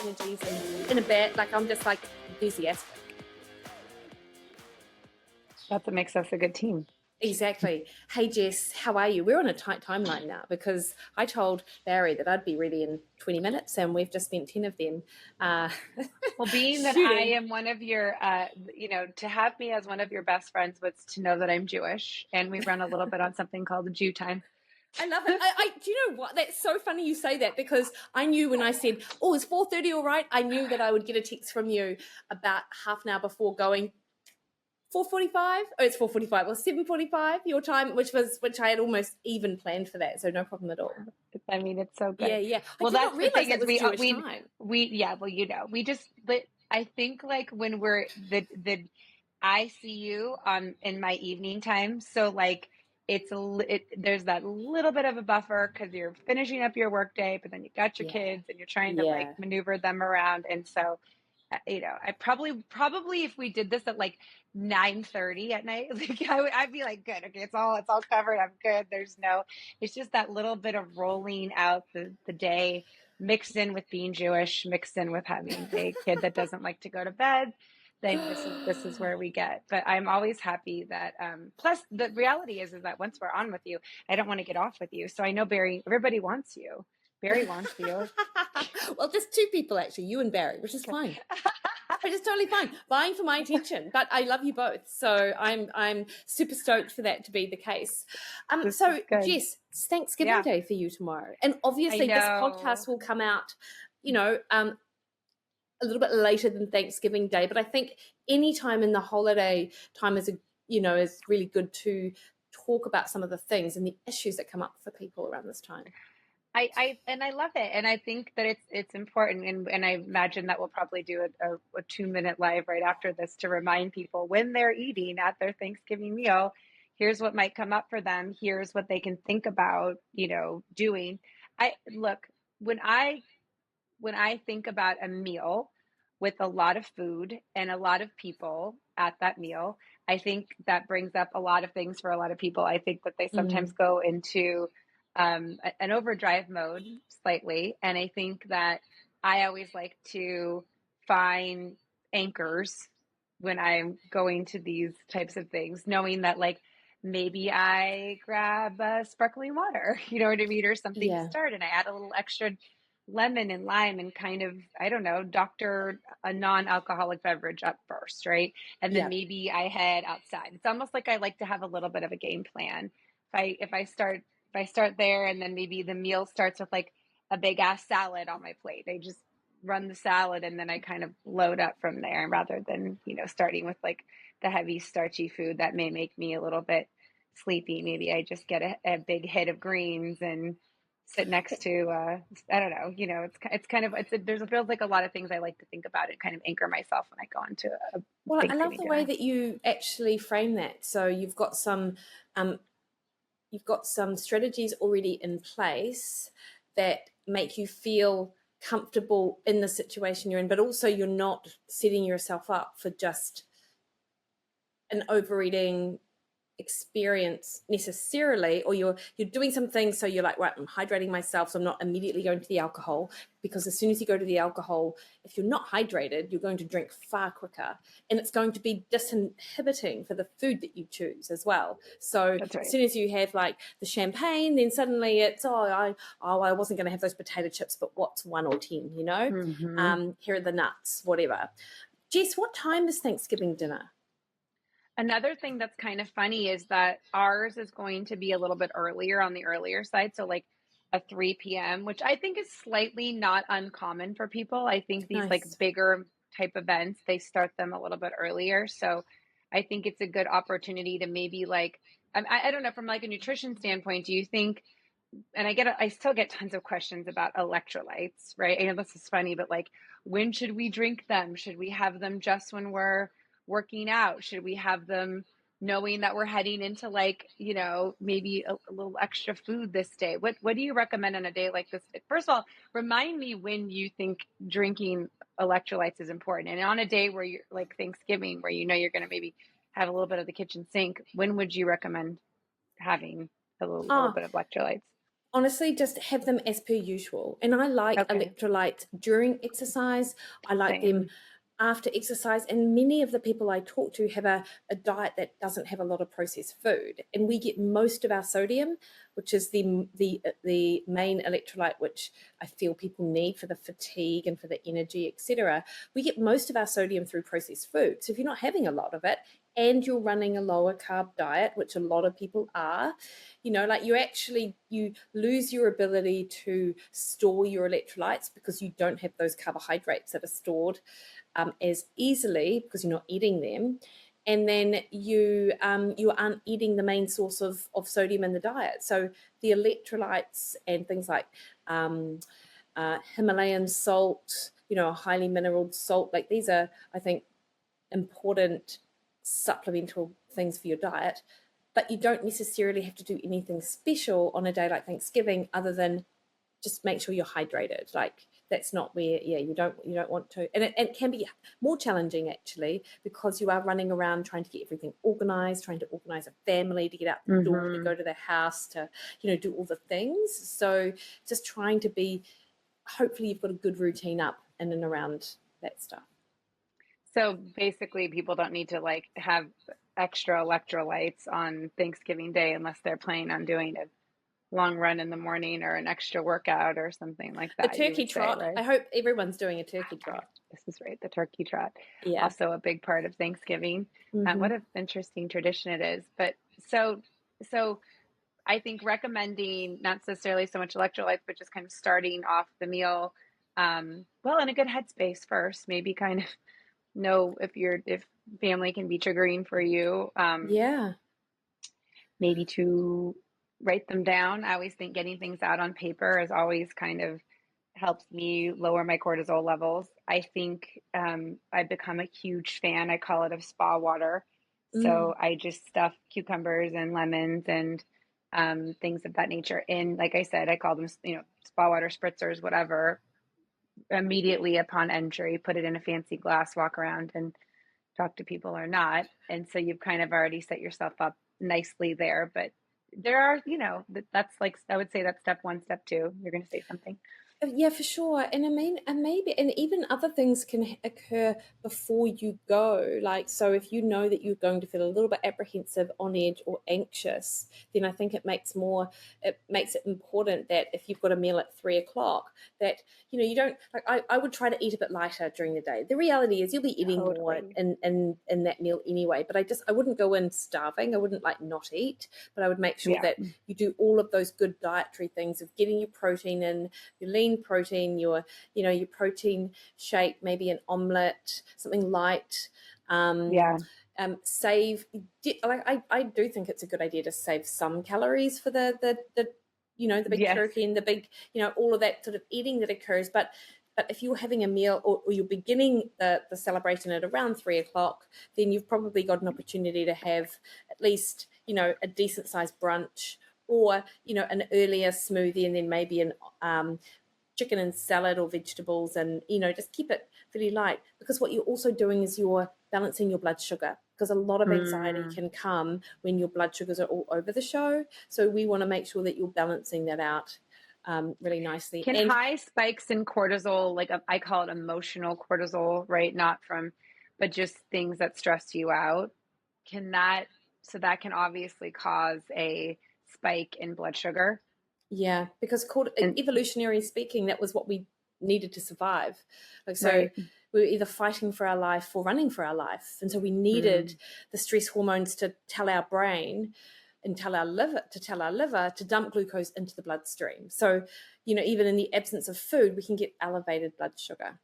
energies and in a bit, like I'm just like enthusiastic. That's what makes us a good team. Exactly. Hey, Jess, how are you? We're on a tight timeline now because I told Barry that I'd be ready in 20 minutes and we've just spent 10 of them Well, being that I am one of your, to have me as one of your best friends was to know that I'm Jewish, and we run a little bit on something called the Jew time. I love it. Do you know what? That's so funny you say that, because I knew when I said, oh, is 4:30 all right? I knew that I would get a text from you about half an hour before going, 4:45? Oh, it's 4:45 or 7:45 your time, which I had almost even planned for that, so no problem at all. I mean, it's so good. Yeah. Well, that's the thing is time. but I think like when we're I see you in my evening time, so like there's that little bit of a buffer because you're finishing up your workday, but then you got your kids and you're trying to like maneuver them around, and so. I probably if we did this at like 9:30 at night, like I'd be like, good, okay, it's all covered. I'm good. It's just that little bit of rolling out the day, mixed in with being Jewish, mixed in with having a kid that doesn't like to go to bed. Then this is where we get. But I'm always happy that. Plus, the reality is that once we're on with you, I don't want to get off with you. So I know Barry. Everybody wants you. Barry wants you. Well, just two people actually, you and Barry, which is fine. Which is totally fine. Vying for my attention, but I love you both, so I'm super stoked for that to be the case. So Jess, it's Thanksgiving Day for you tomorrow, and obviously this podcast will come out, a little bit later than Thanksgiving Day. But I think any time in the holiday time is really good to talk about some of the things and the issues that come up for people around this time. I love it, and I think that it's important, and I imagine that we'll probably do a 2-minute live right after this to remind people when they're eating at their Thanksgiving meal, here's what might come up for them, here's what they can think about, doing. When I think about a meal with a lot of food and a lot of people at that meal, I think that brings up a lot of things for a lot of people. I think that they sometimes go into an overdrive mode slightly. And I think that I always like to find anchors when I'm going to these types of things, knowing that like maybe I grab sparkling water, you know what I mean, or something to start, and I add a little extra lemon and lime and kind of, I don't know, doctor a non-alcoholic beverage up first, right? And then maybe I head outside. It's almost like I like to have a little bit of a game plan. If I start there, and then maybe the meal starts with like a big ass salad on my plate, I just run the salad and then I kind of load up from there, rather than, starting with like the heavy starchy food that may make me a little bit sleepy. Maybe I just get a big hit of greens and sit next to, I don't know, it's kind of, it feels like a lot of things I like to think about and kind of anchor myself when I go into I love the way that you actually frame that. So you've got some strategies already in place that make you feel comfortable in the situation you're in, but also you're not setting yourself up for just an overeating experience necessarily, or you're doing something, so you're like, right, I'm hydrating myself, so I'm not immediately going to the alcohol, because as soon as you go to the alcohol, if you're not hydrated, you're going to drink far quicker, and it's going to be disinhibiting for the food that you choose as well. So as soon as you have like the champagne, then suddenly it's I wasn't going to have those potato chips, but what's 1 or 10, here are the nuts, whatever. Jess, what time is Thanksgiving dinner? Another thing that's kind of funny is that ours is going to be a little bit earlier, on the earlier side. So like a 3 p.m., which I think is slightly not uncommon for people. I think these like bigger type events, they start them a little bit earlier. So I think it's a good opportunity to maybe like, I don't know, from like a nutrition standpoint, do you think, and I still get tons of questions about electrolytes, right? I know this is funny, but like, when should we drink them? Should we have them just when we're working out? Should we have them knowing that we're heading into like, maybe a little extra food this day? What do you recommend on a day like this? First of all, remind me when you think drinking electrolytes is important. And on a day where you're like Thanksgiving, where you're going to maybe have a little bit of the kitchen sink, when would you recommend having a little bit of electrolytes? Honestly, just have them as per usual. And I like Okay. electrolytes during exercise. I like them Same. after exercise. And many of the people I talk to have a diet that doesn't have a lot of processed food. And we get most of our sodium, which is the main electrolyte, which I feel people need for the fatigue and for the energy, etc. We get most of our sodium through processed food. So if you're not having a lot of it, and you're running a lower carb diet, which a lot of people are, like you lose your ability to store your electrolytes because you don't have those carbohydrates that are stored as easily because you're not eating them. And then you aren't eating the main source of sodium in the diet. So the electrolytes and things like Himalayan salt, a highly mineral salt, like these are, I think, important supplemental things for your diet, but you don't necessarily have to do anything special on a day like Thanksgiving other than just make sure you're hydrated. Like that's not where, you don't want to, and it can be more challenging actually because you are running around trying to get everything organized, trying to organize a family to get out the door, to go to their house, to do all the things. So just trying to be, hopefully you've got a good routine up in and around that stuff. So basically, people don't need to like have extra electrolytes on Thanksgiving Day unless they're planning on doing a long run in the morning or an extra workout or something like The that, you turkey would say, trot. right? I hope everyone's doing a turkey Right. trot. This is right. The turkey trot, Yeah. also a big part of Thanksgiving. What Mm-hmm. an interesting tradition it is. But so I think recommending not necessarily so much electrolytes, but just kind of starting off the meal, well, in a good headspace first, maybe kind of know if family can be triggering for you, Yeah. maybe to write them down. I always think getting things out on paper is always kind of helps me lower my cortisol levels. I think I've become a huge fan. I call it of spa water. So Mm. I just stuff cucumbers and lemons and things of that nature in, like I said, I call them, spa water spritzers, whatever. Immediately upon entry, put it in a fancy glass, walk around and talk to people or not. And so you've kind of already set yourself up nicely there. But there are, that's like, I would say that's step one, step two. You're going to say something. Yeah, for sure. And I mean, and maybe, and even other things can occur before you go. Like, so if you know that you're going to feel a little bit apprehensive, on edge, or anxious, then I think it makes it important that if you've got a meal at 3 o'clock, that, you don't, like, I would try to eat a bit lighter during the day. The reality is you'll be eating more Totally. in that meal anyway, but I wouldn't go in starving. I wouldn't like not eat, but I would make sure Yeah. that you do all of those good dietary things of getting your protein in, your lean protein, your protein shake, maybe an omelette, something light. Yeah. Save, like I do think it's a good idea to save some calories for the the big Yes. turkey and the big, all of that sort of eating that occurs. But if you're having a meal, or you're beginning the celebration at around 3 o'clock, then you've probably got an opportunity to have at least, a decent sized brunch, or an earlier smoothie, and then maybe an chicken and salad or vegetables, and just keep it really light, because what you're also doing is you're balancing your blood sugar, because a lot of anxiety can come when your blood sugars are all over the show. So we want to make sure that you're balancing that out really nicely. Can And high spikes in cortisol, like I call it emotional cortisol, right? Not from, but just things that stress you out. Can that, so that can obviously cause a spike in blood sugar. yeah, because And evolutionary speaking, that was what we needed to survive. Like, so right. we were either fighting for our life or running for our life, and so we needed the stress hormones to tell our brain and tell our liver to dump glucose into the bloodstream. So, even in the absence of food, we can get elevated blood sugar.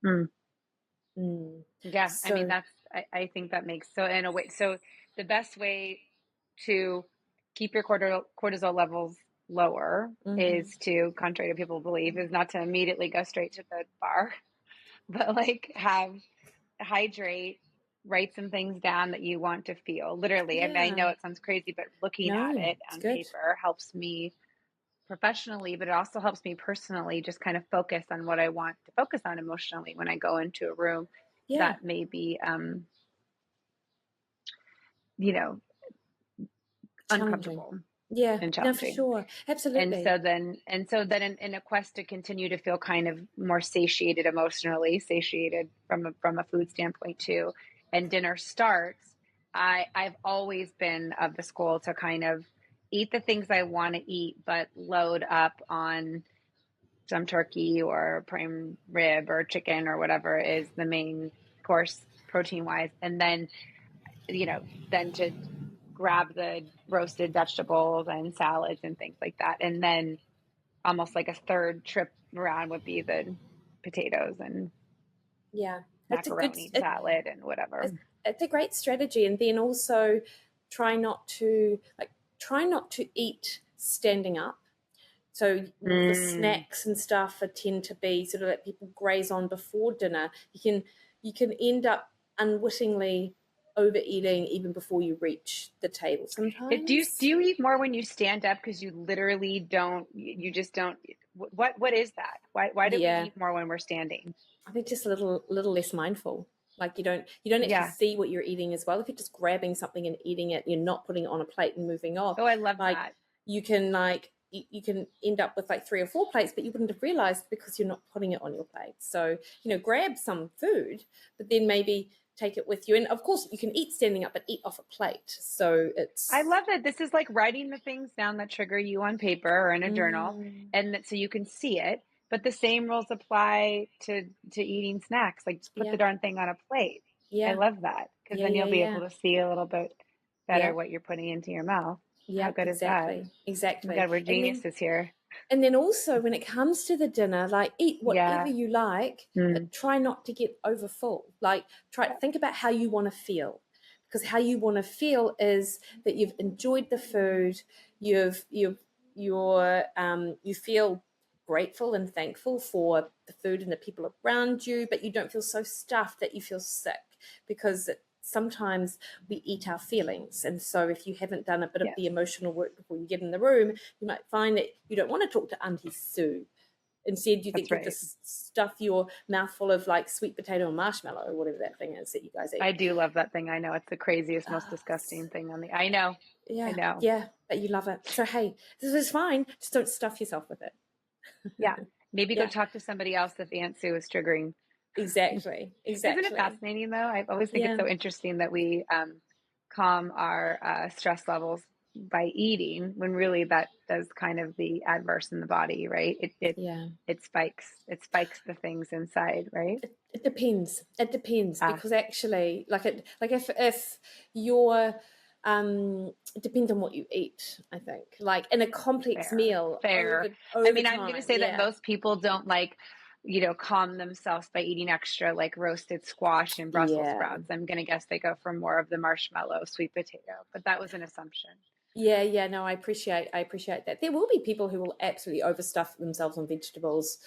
Mm. Mm. Yeah. I mean, So I think that makes, so in a way, so the best way to keep your cortisol levels lower is mhm. to, contrary to people believe, is not to immediately go straight to the bar, but like hydrate, write some things down that you want to feel. Literally, I mean, I know Yeah, it sounds crazy, but looking at no, it it's on good. paper helps me professionally, but it also helps me personally just kind of focus on what I want to focus on emotionally when I go into a room Yeah, that may be, you know, challenging. uncomfortable. Yeah. and No, for challenging. sure. And Absolutely. so then, in a quest to continue to feel kind of more satiated emotionally, satiated from a food standpoint too, and dinner starts, I've always been of the school to kind of eat the things I want to eat, but load up on some turkey or prime rib or chicken or whatever is the main course protein wise, and then then to grab the roasted vegetables and salads and things like that, and then almost like a third trip around would be the potatoes and Yeah. It's a good, macaroni salad and whatever. it's a great strategy. And then also try not to try not to eat standing up. So the Mm. snacks and stuff tend to be sort of that people graze on before dinner. You can end up unwittingly overeating even before you reach the table Do sometimes. you eat more when you stand up because you literally don't you just don't what is that? Why do we Yeah, eat more when we're standing? I think just a little less mindful. Like you don't actually Yeah. see what you're eating as well. If you're just grabbing something and eating it, you're not putting it on a plate and moving off. Oh, I love Like that. you can end up with like 3 or 4 plates, but you wouldn't have realized because you're not putting it on your plate. So grab some food, but then maybe take it with you. And of course, you can eat standing up, but eat off a plate. So I it's love that. This is like writing the things down that trigger you on paper or in a journal, mm, and that so you can see it. But the same rules apply to eating snacks. Like just put the yeah, darn thing on a plate. I yeah, love that because yeah, then yeah, you'll be yeah, able to see a little bit better yeah, what you're putting into your mouth. How yeah, good is that? exactly, Oh my exactly. God, we're And then geniuses here. And then also when it comes to the dinner, like eat whatever Yeah. you like, Mm. but try not to get over full. Like try Yeah. think about how you want to feel. Because how you want to feel is that you've enjoyed the food, you feel grateful and thankful for the food and the people around you, but you don't feel so stuffed that you feel sick because sometimes we eat our feelings. And so if you haven't done a bit of Yes. the emotional work before you get in the room, you might find that you don't want to talk to Auntie Sue. Instead, you think That's you'll right. just stuff your mouth full of like sweet potato and marshmallow or whatever that thing is that you guys eat. I do love that thing. I know it's the craziest, most Oh, disgusting thing on the. I know. I yeah, know. yeah, but you love it. So hey, this is fine. Just don't stuff yourself with it. Yeah. Maybe go Yeah, talk to somebody else if Aunt Sue is triggering. exactly, Isn't it exactly. fascinating though? I always think it's Yeah, so interesting that we calm our stress levels by eating when really that does kind of the adverse in the body, right? yeah. It spikes the things inside, right? It depends. It depends Ah, because actually, like if you're it depends on what you eat. I think like in a complex fair, meal fair. over I'm going to time. say that Yeah, most people don't like, calm themselves by eating extra like roasted squash and Brussels yeah. sprouts. I'm going to guess they go for more of the marshmallow, sweet potato, but that was an assumption. Yeah, yeah, no, I appreciate that. There will be people who will absolutely overstuff themselves on vegetables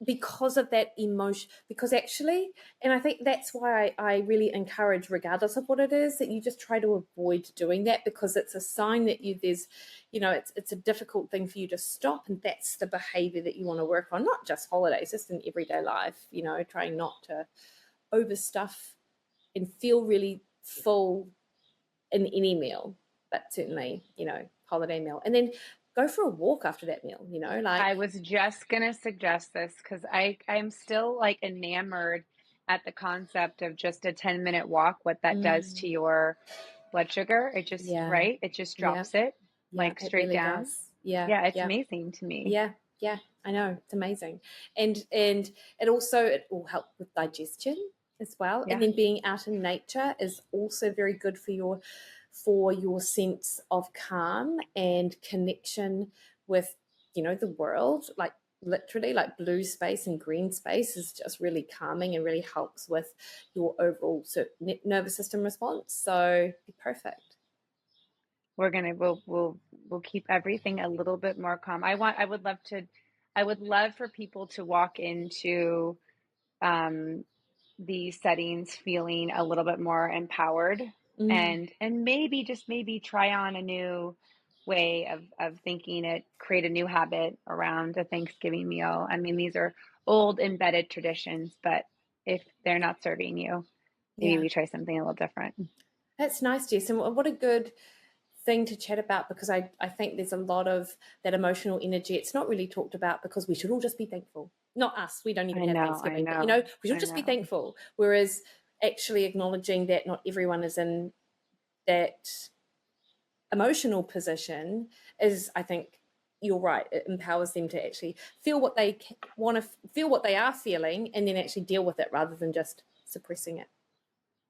because of that emotion. Because actually, and I think that's why I really encourage, regardless of what it is, that you just try to avoid doing that because it's a sign that it's a difficult thing for you to stop, and that's the behavior that you want to work on, not just holidays, just in everyday life. Trying not to overstuff and feel really full in any meal, but certainly, holiday meal. And then go for a walk after that meal, like, I was just gonna suggest this because I'm still like enamored at the concept of just a 10-minute walk, what that does to mm, your blood sugar. It just, yeah, right? It just yeah, drops it yeah, like it straight really down. does. Yeah, Yeah, it's yeah, amazing to me. yeah, yeah. I know it's amazing, and it will help with digestion as well. And Yeah. then being out in nature is also very good for your sense of calm and connection with the world, like literally like blue space and green space is just really calming and really helps with your overall nervous system response, so be perfect. We're gonna we'll keep everything a little bit more calm. I would love for people to walk into um these settings feeling a little bit more empowered, Mm, and maybe just maybe try on a new way of thinking it, create a new habit around a Thanksgiving meal. I mean, these are old embedded traditions, but if they're not serving you, maybe yeah, we try something a little different. that's nice, Jess, and what a good thing to chat about, because I think there's a lot of that emotional energy. It's not really talked about because we should all just be thankful. Not us, we don't even have Thanksgiving, but we should just be thankful. Whereas actually acknowledging that not everyone is in that emotional position is, I think you're right, it empowers them to actually feel what they want to feel, what they are feeling, and then actually deal with it rather than just suppressing it.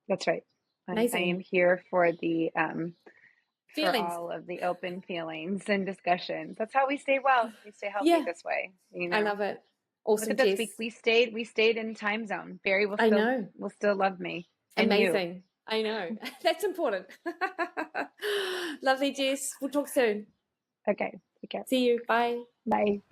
That's right. I Amazing. am here for the for Feelings. all of the open feelings and discussions. That's how we stay well. We stay healthy Yeah, this way. You I know, love it. look Awesome, at this. Jess. We stayed in time zone. Barry I know. will still love me and you. Amazing. I know. That's important. Lovely, Jess. We'll talk soon. Okay. Take care. See you. Bye. Bye.